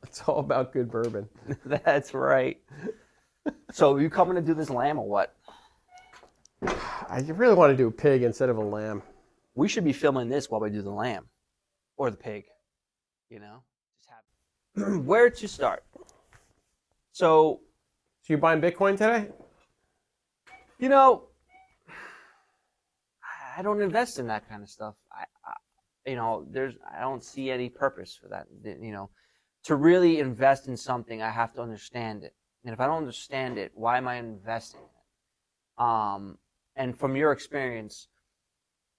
It's all about good bourbon. That's right. So you coming to do this lamb or what? I really want to do a pig instead of a lamb. We should be filming this while we do the lamb or the pig. You know, just have where to start. So So you buying Bitcoin today? you know, I don't invest in that kind of stuff. I don't see any purpose for that. You know, to really invest in something, I have to understand it. And if I don't understand it, why am I investing in it? And from your experience,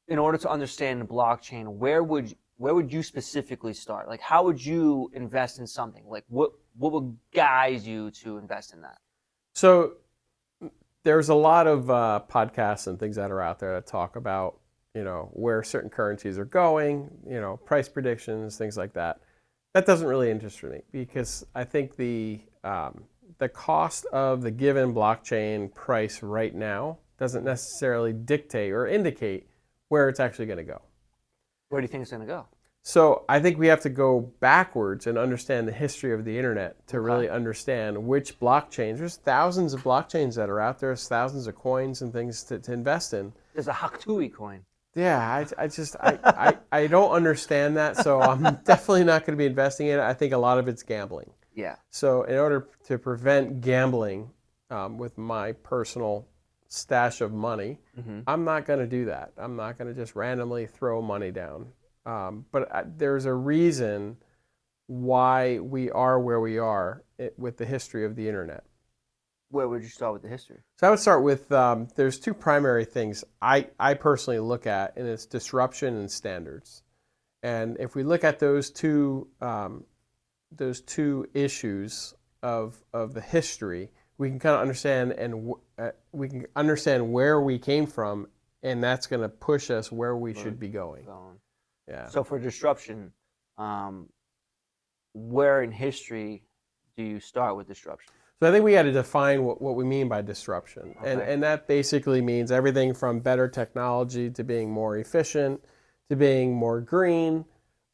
in order to understand the blockchain, where would you specifically start? Like, how would you invest in something? Like, what would guide you to invest in that? So there's a lot of podcasts and things that are out there that talk about, where certain currencies are going, price predictions, things like that. That doesn't really interest me because I think the cost of the given blockchain price right now doesn't necessarily dictate or indicate where it's actually going to go. Where do you think it's going to go? So I think we have to go backwards and understand the history of the internet to really understand which blockchains. There's thousands of blockchains that are out there. There's thousands of coins and things to invest in. There's a Haktui coin. Yeah, I don't understand that, so I'm definitely not going to be investing in it. I think a lot of it's gambling. Yeah. So in order to prevent gambling with my personal stash of money, I'm not going to do that. I'm not going to just randomly throw money down. But there's a reason why we are where we are with the history of the internet. Where would you start with the history? So I would start with, there's two primary things I personally look at, and it's disruption and standards. And if we look at those two issues of the history, we can kind of understand we can understand where we came from, and that's going to push us where we should be going. Yeah. So for disruption, where in history do you start with disruption? So I think we got to define what we mean by disruption. Okay. And that basically means everything from better technology to being more efficient, to being more green,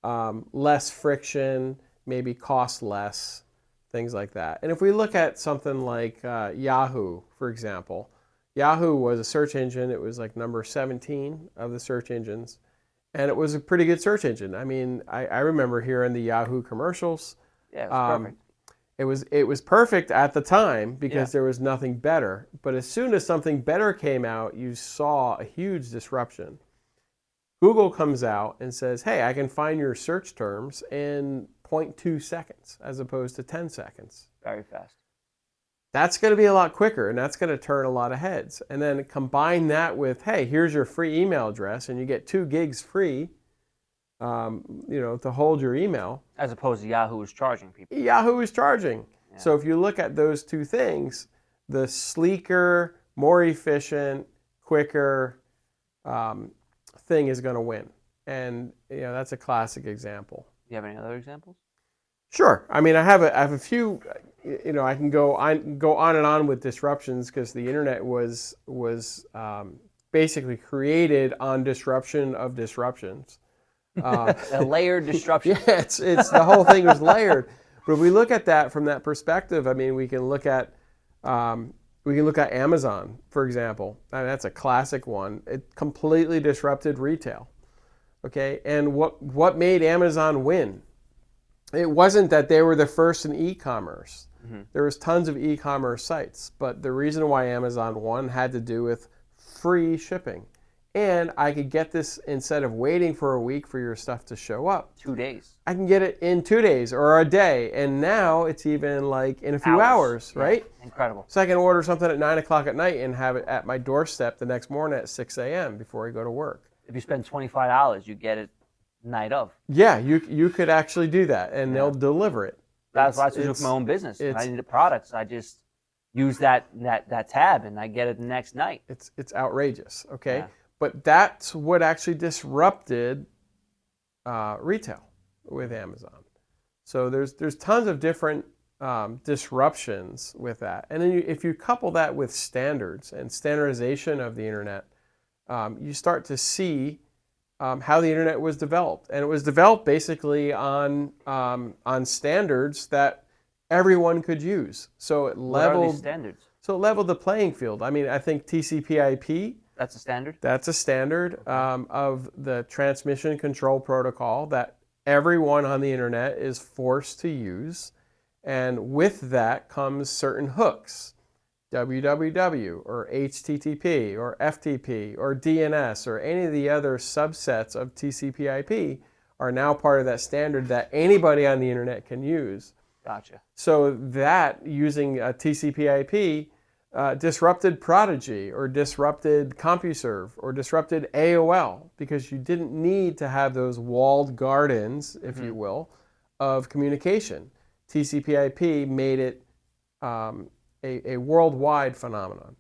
less friction, maybe cost less, things like that. And if we look at something like Yahoo, for example, Yahoo was a search engine. It was like number 17 of the search engines. And it was a pretty good search engine. I mean, I remember hearing the Yahoo commercials. Yeah, it was perfect. It was perfect at the time because there was nothing better. But as soon as something better came out, you saw a huge disruption. Google comes out and says, hey, I can find your search terms in 0.2 seconds as opposed to 10 seconds. Very fast. That's going to be a lot quicker, and that's going to turn a lot of heads. And then combine that with, hey, here's your free email address, and you get 2 gigs free, to hold your email. As opposed to Yahoo is charging people. Yahoo is charging. Yeah. So if you look at those two things, the sleeker, more efficient, quicker thing is going to win. And that's a classic example. Do you have any other examples? Sure. I mean, I have a few. I can go on and on with disruptions because the internet was basically created on disruption of disruptions. A layered disruption. Yeah, it's the whole thing was layered. But if we look at that from that perspective, I mean, we can look at Amazon, for example. I mean, that's a classic one. It completely disrupted retail. Okay, and what made Amazon win? It wasn't that they were the first in e-commerce. There was tons of e-commerce sites, but the reason why Amazon won had to do with free shipping. And I could get this instead of waiting for a week for your stuff to show up. 2 days. I can get it in 2 days or a day. And now it's even like in a few hours, right? Yeah. Incredible. So I can order something at 9 o'clock at night and have it at my doorstep the next morning at 6 a.m. before I go to work. If you spend $25, you get it night of. Yeah, you could actually do that, and they'll deliver it. That's why I switched my own business. When I needed products, I just use that tab, and I get it the next night. It's outrageous, okay? Yeah. But that's what actually disrupted retail with Amazon. So there's tons of different disruptions with that. And then if you couple that with standards and standardization of the internet, you start to see how the internet was developed, and it was developed basically on standards that everyone could use. So it What are these leveled. standards? So it leveled the playing field. I mean, I think TCP/IP. That's a standard? That's a standard of the transmission control protocol that everyone on the internet is forced to use. And with that comes certain hooks, www or HTTP or FTP or DNS or any of the other subsets of TCP/IP are now part of that standard that anybody on the internet can use. Gotcha. So that using TCP/IP disrupted Prodigy or disrupted CompuServe or disrupted AOL because you didn't need to have those walled gardens, if you will, of communication. TCP/IP made it a worldwide phenomenon.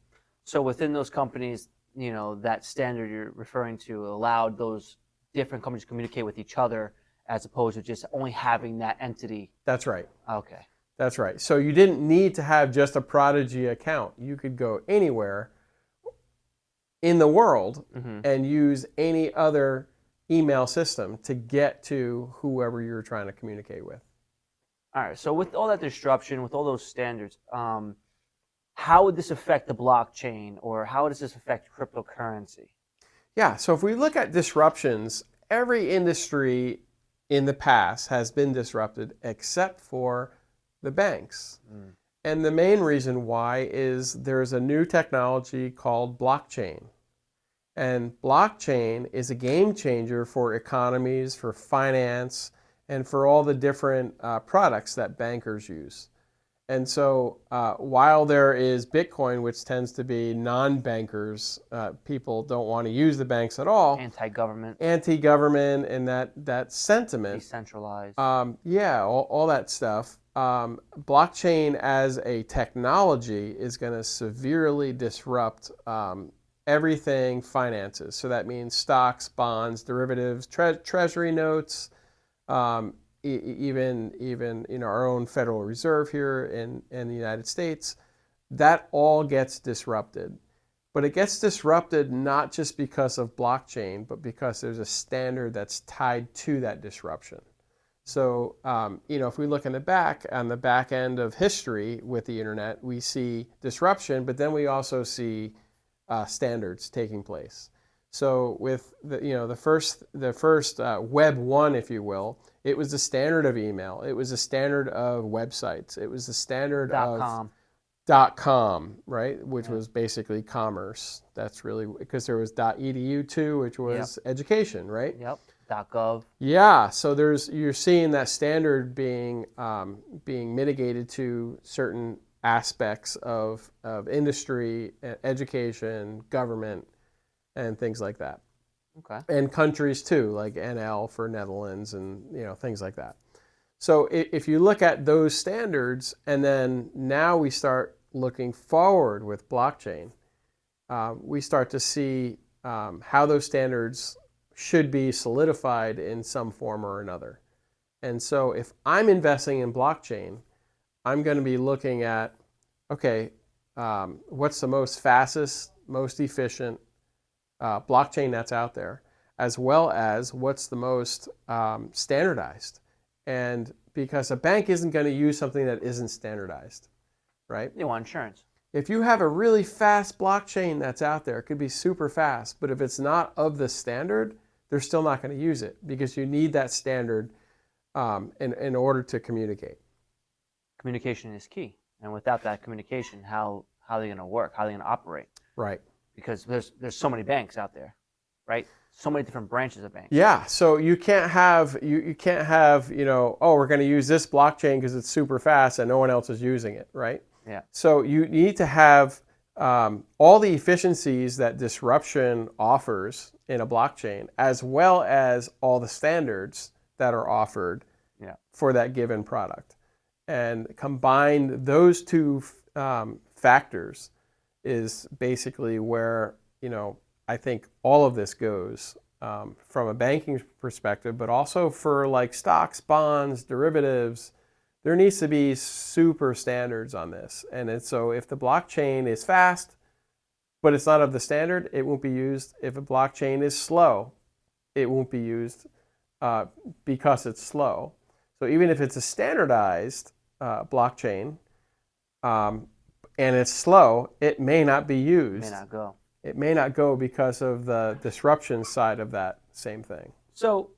So within those companies, that standard you're referring to allowed those different companies to communicate with each other as opposed to just only having that entity. That's right. Okay. That's right. So you didn't need to have just a Prodigy account. You could go anywhere in the world and use any other email system to get to whoever you're trying to communicate with. All right. So with all that disruption, with all those standards, how would this affect the blockchain, or how does this affect cryptocurrency? Yeah. So if we look at disruptions, every industry in the past has been disrupted except for the banks. And the main reason why is there's a new technology called blockchain. And blockchain is a game changer for economies, for finance, and for all the different products that bankers use. And so while there is Bitcoin, which tends to be non-bankers, people don't want to use the banks at all. Anti-government. Anti-government and that sentiment. Decentralized. Yeah, all that stuff. Blockchain as a technology is going to severely disrupt everything finances. So that means stocks, bonds, derivatives, treasury notes, even our own Federal Reserve here in the United States. That all gets disrupted. But it gets disrupted not just because of blockchain, but because there's a standard that's tied to that disruption. So, if we look on the back end of history with the internet, we see disruption, but then we also see standards taking place. So with the first Web 1, if you will, it was the standard of email. It was the standard of websites. It was the standard of .com, right? Which was basically commerce. That's really because there was .edu too, which was education, right? Yep. .gov. Yeah. So you're seeing that standard being mitigated to certain aspects of industry, education, government, and things like that. Okay. And countries too, like NL for Netherlands and things like that. So if you look at those standards, and then now we start looking forward with blockchain, we start to see how those standards should be solidified in some form or another. And so if I'm investing in blockchain, I'm going to be looking at, okay, what's the most fastest, most efficient blockchain that's out there, as well as what's the most standardized. And because a bank isn't going to use something that isn't standardized, right? They want insurance. If you have a really fast blockchain that's out there, it could be super fast, but if it's not of the standard, they're still not going to use it because you need that standard in order to communicate. Communication is key. And without that communication, how are they going to work? How are they going to operate? Right. Because there's so many banks out there, right? So many different branches of banks. Yeah, so you can't have oh, we're going to use this blockchain because it's super fast and no one else is using it, right? Yeah. So you need to have all the efficiencies that disruption offers in a blockchain, as well as all the standards that are offered for that given product. And combine those two factors is basically where, I think all of this goes from a banking perspective, but also for like stocks, bonds, derivatives. There needs to be super standards on this. And so if the blockchain is fast, but it's not of the standard, it won't be used. If a blockchain is slow, it won't be used because it's slow. So even if it's a standardized blockchain and it's slow, it may not be used. May not go. It may not go because of the disruption side of that same thing. So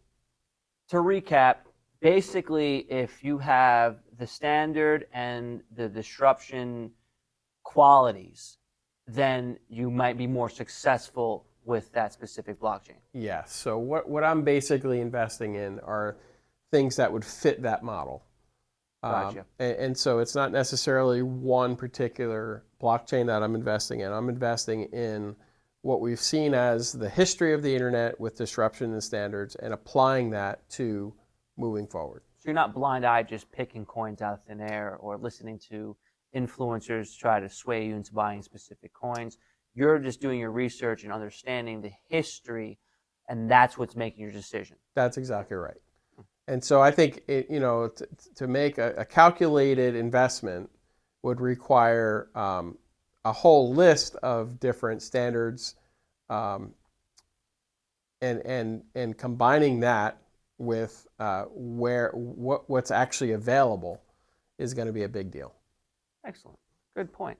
to recap, basically, if you have the standard and the disruption qualities, then you might be more successful with that specific blockchain. Yes. So what I'm basically investing in are things that would fit that model. Gotcha. And so it's not necessarily one particular blockchain that I'm investing in. I'm investing in what we've seen as the history of the internet with disruption and standards and applying that to moving forward. So you're not blind-eyed just picking coins out of thin air or listening to influencers try to sway you into buying specific coins. You're just doing your research and understanding the history, and that's what's making your decision. That's exactly right. And so I think to make a calculated investment would require a whole list of different standards, and combining that with what's actually available is going to be a big deal. Excellent. Good point.